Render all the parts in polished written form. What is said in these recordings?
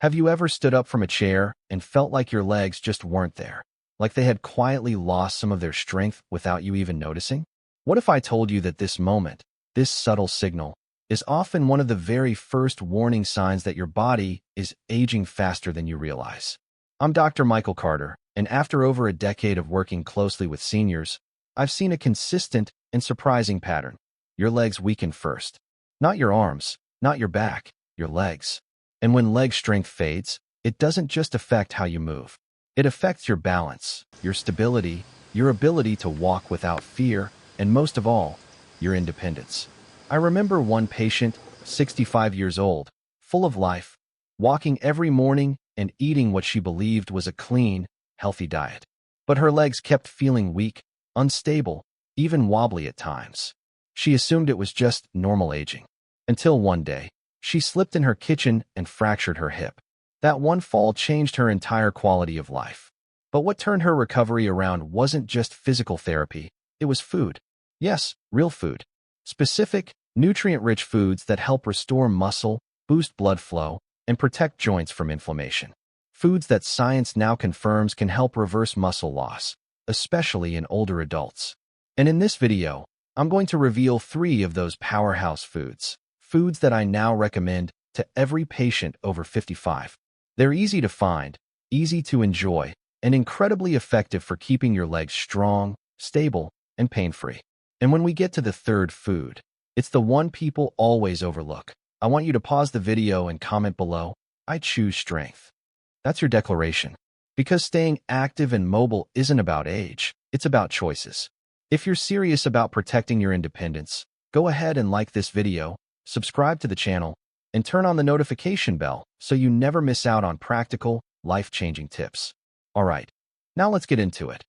Have you ever stood up from a chair and felt like your legs just weren't there? Like they had quietly lost some of their strength without you even noticing? What if I told you that this moment, this subtle signal, is often one of the very first warning signs that your body is aging faster than you realize? I'm Dr. Michael Carter, and after over a decade of working closely with seniors, I've seen a consistent and surprising pattern. Your legs weaken first. Not your arms, not your back, your legs. And when leg strength fades, it doesn't just affect how you move. It affects your balance, your stability, your ability to walk without fear, and most of all, your independence. I remember one patient, 65 years old, full of life, walking every morning and eating what she believed was a clean, healthy diet. But her legs kept feeling weak, unstable, even wobbly at times. She assumed it was just normal aging. Until one day, she slipped in her kitchen and fractured her hip. That one fall changed her entire quality of life. But what turned her recovery around wasn't just physical therapy, it was food. Yes, real food. Specific, nutrient-rich foods that help restore muscle, boost blood flow, and protect joints from inflammation. Foods that science now confirms can help reverse muscle loss, especially in older adults. And in this video, I'm going to reveal 3 of those powerhouse foods. Foods that I now recommend to every patient over 55. They're easy to find, easy to enjoy, and incredibly effective for keeping your legs strong, stable, and pain-free. And when we get to the third food, it's the one people always overlook. I want you to pause the video and comment below, "I choose strength." That's your declaration. Because staying active and mobile isn't about age, it's about choices. If you're serious about protecting your independence, go ahead and like this video, subscribe to the channel, and turn on the notification bell so you never miss out on practical, life-changing tips. Alright, now let's get into it.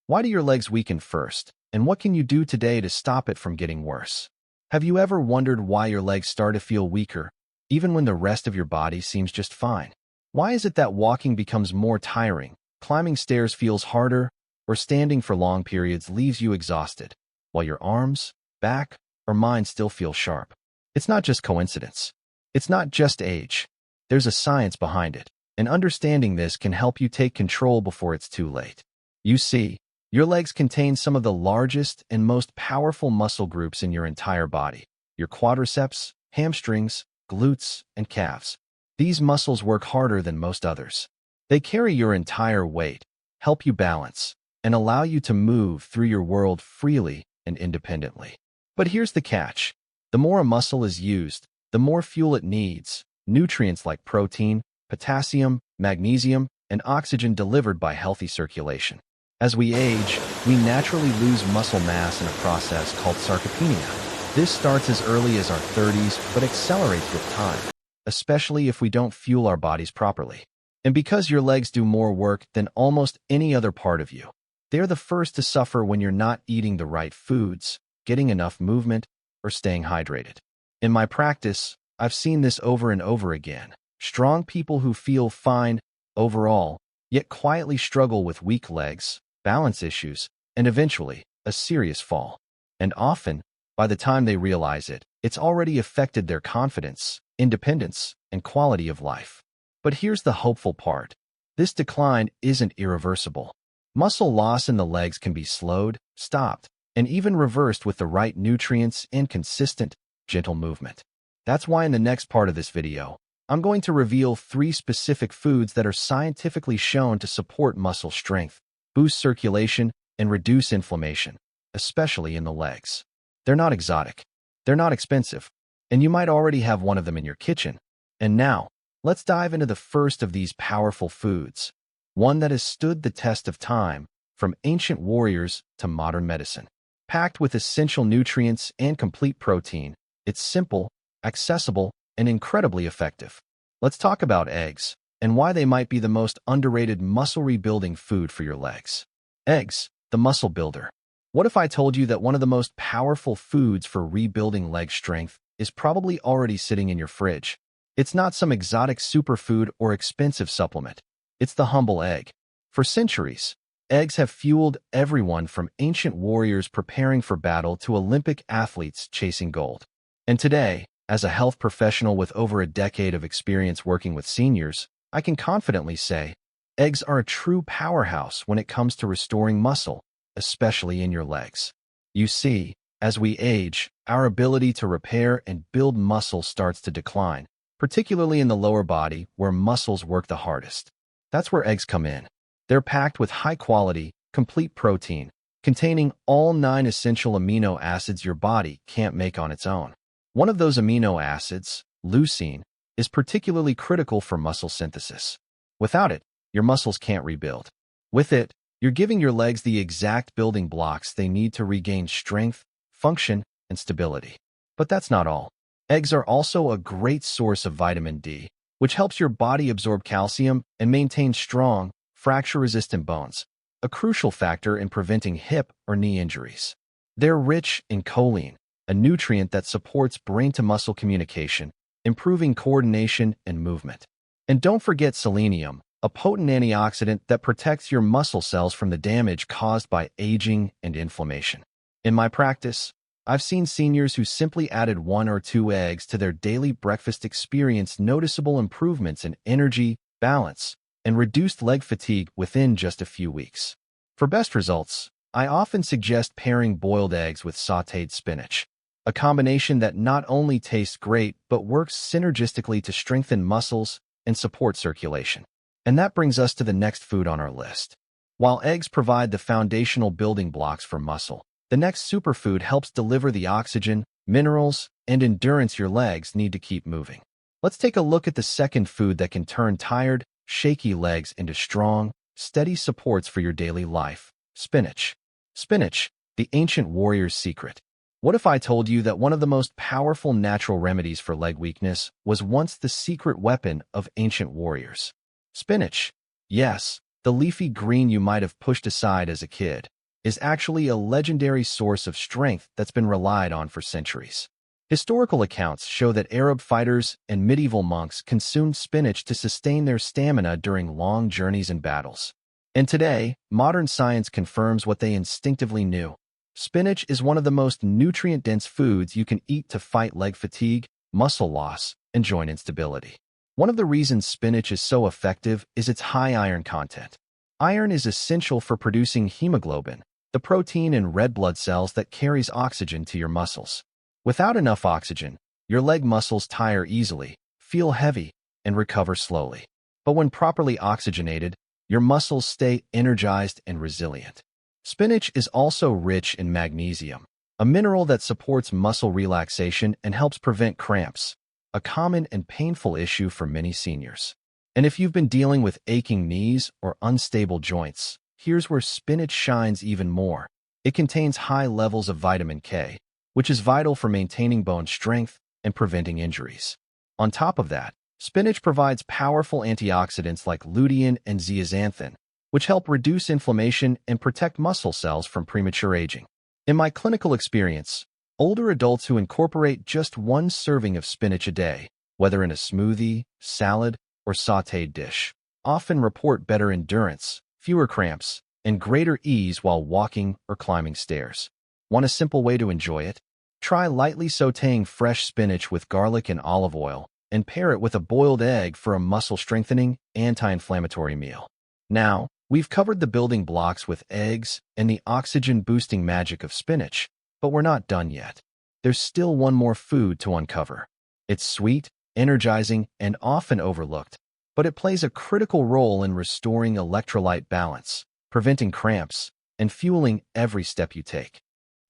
Why do your legs weaken first, and what can you do today to stop it from getting worse? Have you ever wondered why your legs start to feel weaker, even when the rest of your body seems just fine? Why is it that walking becomes more tiring, climbing stairs feels harder, or standing for long periods leaves you exhausted, while your arms, back, or mind still feel sharp? It's not just coincidence. It's not just age. There's a science behind it, and understanding this can help you take control before it's too late. You see, your legs contain some of the largest and most powerful muscle groups in your entire body. Your quadriceps, hamstrings, glutes, and calves. These muscles work harder than most others. They carry your entire weight, help you balance, and allow you to move through your world freely and independently. But here's the catch. The more a muscle is used, the more fuel it needs, nutrients like protein, potassium, magnesium, and oxygen delivered by healthy circulation. As we age, we naturally lose muscle mass in a process called sarcopenia. This starts as early as our 30s but accelerates with time, especially if we don't fuel our bodies properly. And because your legs do more work than almost any other part of you, they're the first to suffer when you're not eating the right foods, getting enough movement, or staying hydrated. In my practice, I've seen this over and over again. Strong people who feel fine overall, yet quietly struggle with weak legs, balance issues, and eventually, a serious fall. And often, by the time they realize it, it's already affected their confidence, independence, and quality of life. But here's the hopeful part. This decline isn't irreversible. Muscle loss in the legs can be slowed, stopped, and even reversed with the right nutrients and consistent, gentle movement. That's why in the next part of this video, I'm going to reveal 3 specific foods that are scientifically shown to support muscle strength, boost circulation, and reduce inflammation, especially in the legs. They're not exotic. They're not expensive. And you might already have one of them in your kitchen. And now, let's dive into the first of these powerful foods, one that has stood the test of time, from ancient warriors to modern medicine. Packed with essential nutrients and complete protein, it's simple, accessible, and incredibly effective. Let's talk about eggs, and why they might be the most underrated muscle-rebuilding food for your legs. Eggs, the muscle builder. What if I told you that one of the most powerful foods for rebuilding leg strength is probably already sitting in your fridge? It's not some exotic superfood or expensive supplement. It's the humble egg. For centuries, eggs have fueled everyone from ancient warriors preparing for battle to Olympic athletes chasing gold. And today, as a health professional with over a decade of experience working with seniors, I can confidently say, eggs are a true powerhouse when it comes to restoring muscle, especially in your legs. You see, as we age, our ability to repair and build muscle starts to decline, particularly in the lower body where muscles work the hardest. That's where eggs come in. They're packed with high-quality, complete protein, containing all 9 essential amino acids your body can't make on its own. One of those amino acids, leucine, is particularly critical for muscle synthesis. Without it, your muscles can't rebuild. With it, you're giving your legs the exact building blocks they need to regain strength, function, and stability. But that's not all. Eggs are also a great source of vitamin D, which helps your body absorb calcium and maintain strong, fracture-resistant bones, a crucial factor in preventing hip or knee injuries. They're rich in choline, a nutrient that supports brain-to-muscle communication, improving coordination and movement. And don't forget selenium, a potent antioxidant that protects your muscle cells from the damage caused by aging and inflammation. In my practice, I've seen seniors who simply added 1 or 2 eggs to their daily breakfast experience noticeable improvements in energy, balance, and reduced leg fatigue within just a few weeks. For best results, I often suggest pairing boiled eggs with sautéed spinach, a combination that not only tastes great but works synergistically to strengthen muscles and support circulation. And that brings us to the next food on our list. While eggs provide the foundational building blocks for muscle, the next superfood helps deliver the oxygen, minerals, and endurance your legs need to keep moving. Let's take a look at the second food that can turn tired, shaky legs into strong, steady supports for your daily life: spinach. Spinach, the ancient warrior's secret. What if I told you that one of the most powerful natural remedies for leg weakness was once the secret weapon of ancient warriors? Spinach. Yes, the leafy green you might have pushed aside as a kid is actually a legendary source of strength that's been relied on for centuries. Historical accounts show that Arab fighters and medieval monks consumed spinach to sustain their stamina during long journeys and battles. And today, modern science confirms what they instinctively knew. Spinach is one of the most nutrient-dense foods you can eat to fight leg fatigue, muscle loss, and joint instability. One of the reasons spinach is so effective is its high iron content. Iron is essential for producing hemoglobin, the protein in red blood cells that carries oxygen to your muscles. Without enough oxygen, your leg muscles tire easily, feel heavy, and recover slowly. But when properly oxygenated, your muscles stay energized and resilient. Spinach is also rich in magnesium, a mineral that supports muscle relaxation and helps prevent cramps, a common and painful issue for many seniors. And if you've been dealing with aching knees or unstable joints, here's where spinach shines even more. It contains high levels of vitamin K, which is vital for maintaining bone strength and preventing injuries. On top of that, spinach provides powerful antioxidants like lutein and zeaxanthin, which help reduce inflammation and protect muscle cells from premature aging. In my clinical experience, older adults who incorporate just 1 serving of spinach a day, whether in a smoothie, salad, or sautéed dish, often report better endurance, fewer cramps, and greater ease while walking or climbing stairs. Want a simple way to enjoy it? Try lightly sautéing fresh spinach with garlic and olive oil, and pair it with a boiled egg for a muscle-strengthening, anti-inflammatory meal. Now, we've covered the building blocks with eggs and the oxygen-boosting magic of spinach, but we're not done yet. There's still one more food to uncover. It's sweet, energizing, and often overlooked, but it plays a critical role in restoring electrolyte balance, preventing cramps, and fueling every step you take.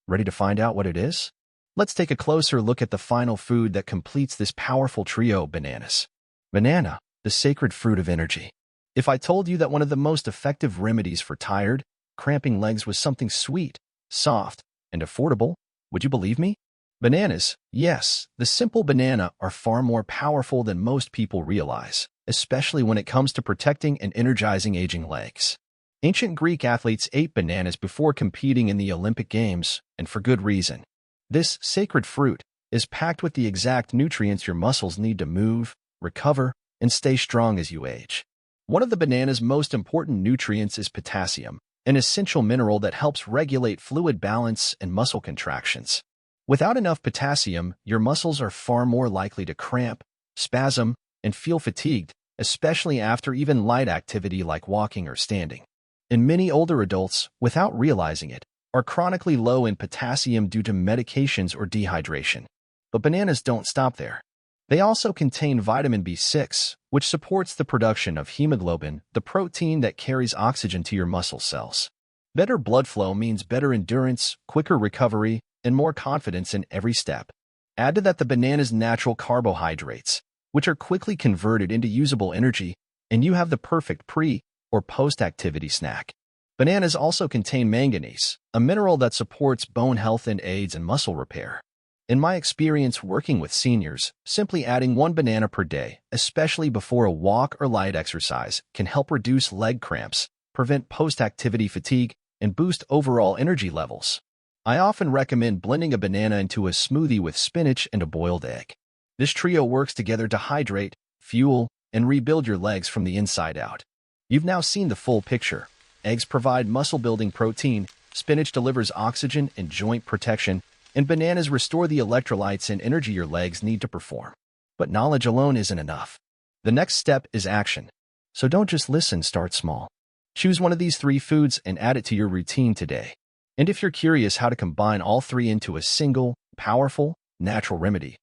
Ready to find out what it is? Let's take a closer look at the final food that completes this powerful trio: bananas. Banana, the sacred fruit of energy. If I told you that one of the most effective remedies for tired, cramping legs was something sweet, soft, and affordable, would you believe me? Bananas, yes, the simple banana, are far more powerful than most people realize, especially when it comes to protecting and energizing aging legs. Ancient Greek athletes ate bananas before competing in the Olympic Games, and for good reason. This sacred fruit is packed with the exact nutrients your muscles need to move, recover, and stay strong as you age. One of the banana's most important nutrients is potassium, an essential mineral that helps regulate fluid balance and muscle contractions. Without enough potassium, your muscles are far more likely to cramp, spasm, and feel fatigued, especially after even light activity like walking or standing. And many older adults, without realizing it, are chronically low in potassium due to medications or dehydration. But bananas don't stop there. They also contain vitamin B6, which supports the production of hemoglobin, the protein that carries oxygen to your muscle cells. Better blood flow means better endurance, quicker recovery, and more confidence in every step. Add to that the banana's natural carbohydrates, which are quickly converted into usable energy, and you have the perfect pre- or post-activity snack. Bananas also contain manganese, a mineral that supports bone health and aids in muscle repair. In my experience working with seniors, simply adding one banana per day, especially before a walk or light exercise, can help reduce leg cramps, prevent post-activity fatigue, and boost overall energy levels. I often recommend blending a banana into a smoothie with spinach and a boiled egg. This trio works together to hydrate, fuel, and rebuild your legs from the inside out. You've now seen the full picture. Eggs provide muscle-building protein, spinach delivers oxygen and joint protection, and bananas restore the electrolytes and energy your legs need to perform. But knowledge alone isn't enough. The next step is action. So don't just listen, start small. Choose one of these 3 foods and add it to your routine today. And if you're curious how to combine all 3 into a single, powerful, natural remedy,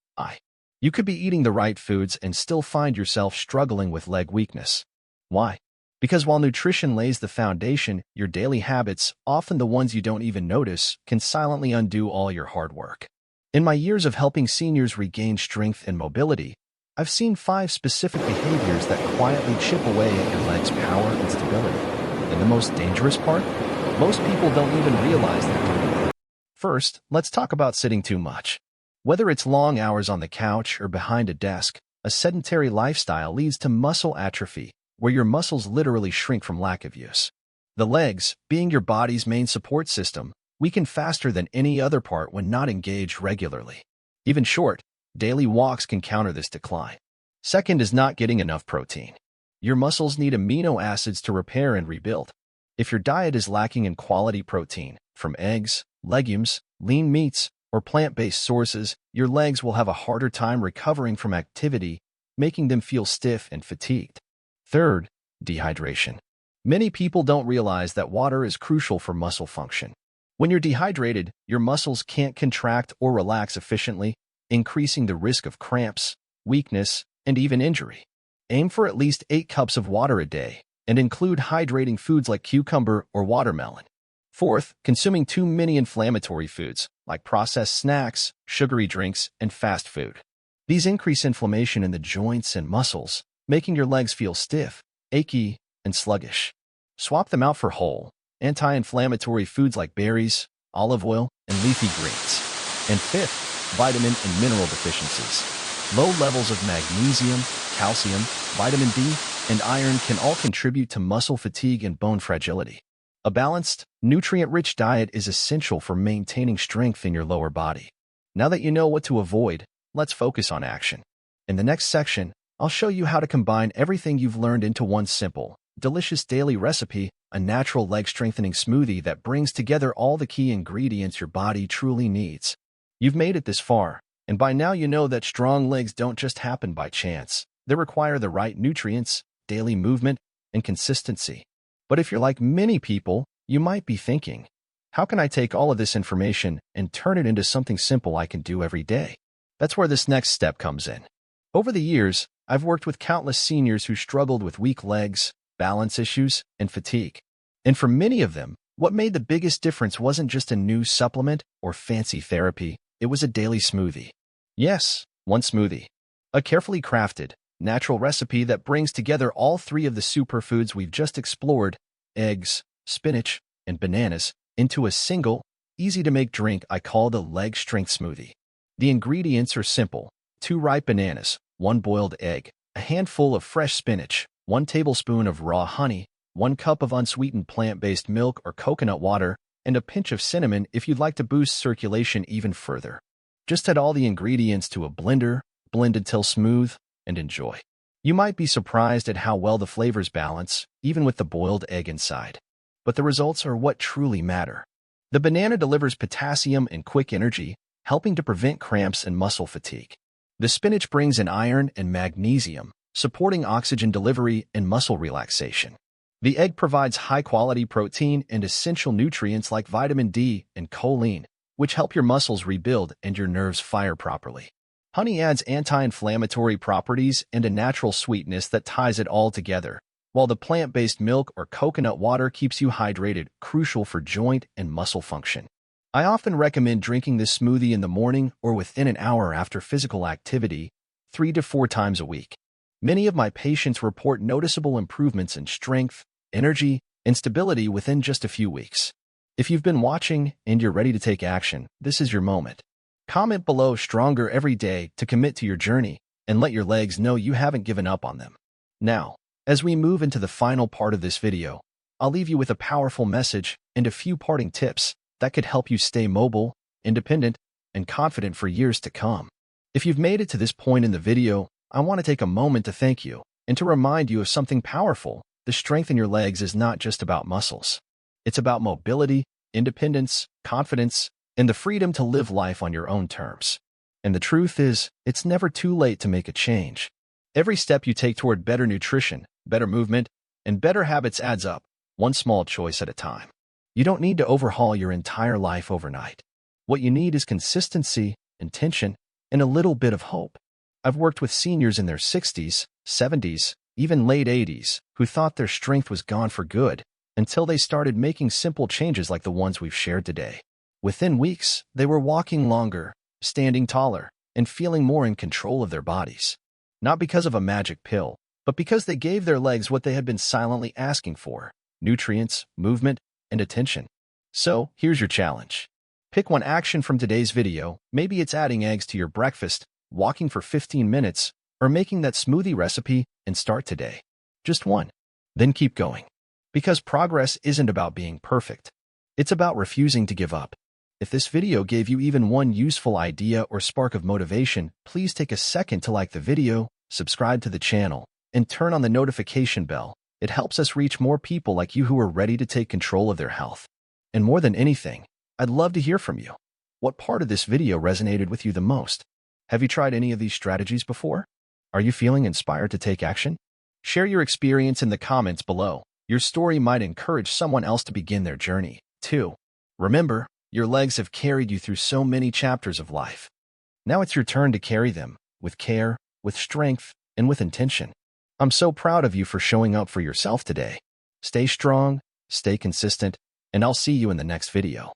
you could be eating the right foods and still find yourself struggling with leg weakness. Why? Because while nutrition lays the foundation, your daily habits, often the ones you don't even notice, can silently undo all your hard work. In my years of helping seniors regain strength and mobility, I've seen 5 specific behaviors that quietly chip away at your legs' power and stability. And the most dangerous part? Most people don't even realize they're doing it. First, let's talk about sitting too much. Whether it's long hours on the couch or behind a desk, a sedentary lifestyle leads to muscle atrophy, where your muscles literally shrink from lack of use. The legs, being your body's main support system, weaken faster than any other part when not engaged regularly. Even short, daily walks can counter this decline. Second is not getting enough protein. Your muscles need amino acids to repair and rebuild. If your diet is lacking in quality protein, from eggs, legumes, lean meats, or plant-based sources, your legs will have a harder time recovering from activity, making them feel stiff and fatigued. Third, dehydration. Many people don't realize that water is crucial for muscle function. When you're dehydrated, your muscles can't contract or relax efficiently, increasing the risk of cramps, weakness, and even injury. Aim for at least 8 cups of water a day, and include hydrating foods like cucumber or watermelon. Fourth, consuming too many inflammatory foods, like processed snacks, sugary drinks, and fast food. These increase inflammation in the joints and muscles, making your legs feel stiff, achy, and sluggish. Swap them out for whole, anti-inflammatory foods like berries, olive oil, and leafy greens. And fifth, vitamin and mineral deficiencies. Low levels of magnesium, calcium, vitamin D, and iron can all contribute to muscle fatigue and bone fragility. A balanced, nutrient-rich diet is essential for maintaining strength in your lower body. Now that you know what to avoid, let's focus on action. In the next section, I'll show you how to combine everything you've learned into one simple, delicious daily recipe, a natural leg-strengthening smoothie that brings together all the key ingredients your body truly needs. You've made it this far, and by now you know that strong legs don't just happen by chance. They require the right nutrients, daily movement, and consistency. But if you're like many people, you might be thinking, how can I take all of this information and turn it into something simple I can do every day? That's where this next step comes in. Over the years, I've worked with countless seniors who struggled with weak legs, balance issues, and fatigue. And for many of them, what made the biggest difference wasn't just a new supplement or fancy therapy, it was a daily smoothie. Yes, one smoothie. A carefully crafted, natural recipe that brings together all 3 of the superfoods we've just explored, eggs, spinach, and bananas, into a single, easy-to-make drink I call the leg strength smoothie. The ingredients are simple: 2 ripe bananas, 1 boiled egg, a handful of fresh spinach, 1 tablespoon of raw honey, 1 cup of unsweetened plant-based milk or coconut water, and a pinch of cinnamon if you'd like to boost circulation even further. Just add all the ingredients to a blender, blend until smooth, and enjoy. You might be surprised at how well the flavors balance, even with the boiled egg inside. But the results are what truly matter. The banana delivers potassium and quick energy, helping to prevent cramps and muscle fatigue. The spinach brings in iron and magnesium, supporting oxygen delivery and muscle relaxation. The egg provides high-quality protein and essential nutrients like vitamin D and choline, which help your muscles rebuild and your nerves fire properly. Honey adds anti-inflammatory properties and a natural sweetness that ties it all together, while the plant-based milk or coconut water keeps you hydrated, crucial for joint and muscle function. I often recommend drinking this smoothie in the morning or within an hour after physical activity, 3 to 4 times a week. Many of my patients report noticeable improvements in strength, energy, and stability within just a few weeks. If you've been watching and you're ready to take action, this is your moment. Comment below "stronger every day" to commit to your journey and let your legs know you haven't given up on them. Now, as we move into the final part of this video, I'll leave you with a powerful message and a few parting tips that could help you stay mobile, independent, and confident for years to come. If you've made it to this point in the video, I want to take a moment to thank you and to remind you of something powerful. The strength in your legs is not just about muscles. It's about mobility, independence, confidence, and the freedom to live life on your own terms. And the truth is, it's never too late to make a change. Every step you take toward better nutrition, better movement, and better habits adds up, one small choice at a time. You don't need to overhaul your entire life overnight. What you need is consistency, intention, and a little bit of hope. I've worked with seniors in their 60s, 70s, even late 80s, who thought their strength was gone for good until they started making simple changes like the ones we've shared today. Within weeks, they were walking longer, standing taller, and feeling more in control of their bodies. Not because of a magic pill, but because they gave their legs what they had been silently asking for: nutrients, movement, and attention. So, here's your challenge. Pick one action from today's video. Maybe it's adding eggs to your breakfast, walking for 15 minutes, or making that smoothie recipe, and start today. Just one. Then keep going. Because progress isn't about being perfect. It's about refusing to give up. If this video gave you even one useful idea or spark of motivation, please take a second to like the video, subscribe to the channel, and turn on the notification bell. It helps us reach more people like you who are ready to take control of their health. And more than anything, I'd love to hear from you. What part of this video resonated with you the most? Have you tried any of these strategies before? Are you feeling inspired to take action? Share your experience in the comments below. Your story might encourage someone else to begin their journey, too. Remember, your legs have carried you through so many chapters of life. Now it's your turn to carry them, with care, with strength, and with intention. I'm so proud of you for showing up for yourself today. Stay strong, stay consistent, and I'll see you in the next video.